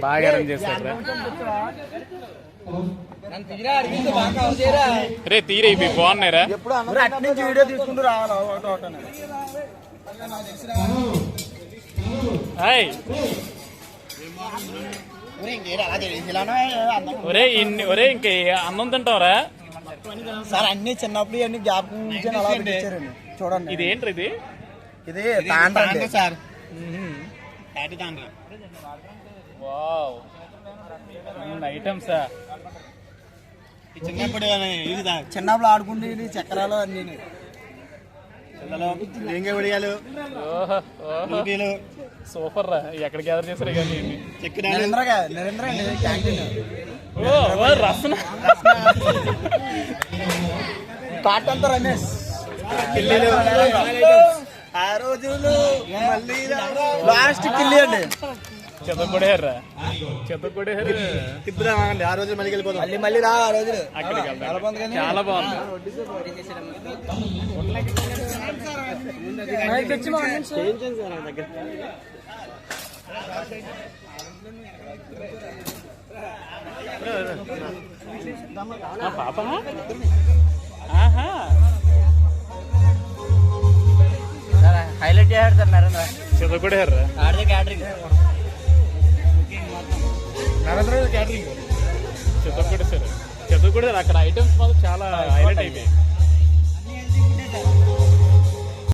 బాగా అరేంజ్ చేశారు రే తీరే ఇవి బాగున్నాయిరా వీడియో తీసుకుంటూ రావాలి ఒరే ఇన్ని ఒరే ఇంక అన్నం తింటావరా సార్ అన్ని చిన్నప్పుడు అన్ని జ్ఞాపకం చూడండి ఇది ఏంటి ఇది ఇది తాండ్ర సార్ వావ్ ఐటమ్సా చిన్నప్పుడు ఆడుకుంటే ఇది చక్రాలు అన్ని సూపర్ రా ఎక్కడ గ్యాదర్ చేశారు కానీ నరేంద్ర అండి క్యాంటీన్ రసన కాటంతా రమేష్ ఆ రోజులు లాస్ట్ కిల్లి అండి చెత్తకొడేరా చెత్తకొడేరు తిప్పుదామండి ఆ రోజు మళ్ళీ వెళ్ళిపోతాం మళ్ళీ రా ఆ రోజులు అక్కడికి చాలా బాగుంది పాప హైలైట్ చేశాడు సార్ నరేంద్ర చెత్తకొడేరు ఆడితే క్యాటరింగ్ నరేంద్ర క్యాటరింగ్ చెత్తకొడేసారు చెత్తకొడేరు అక్కడ ఐటమ్స్ మాత్రం చాలా హైలైట్ అయిపోయాయి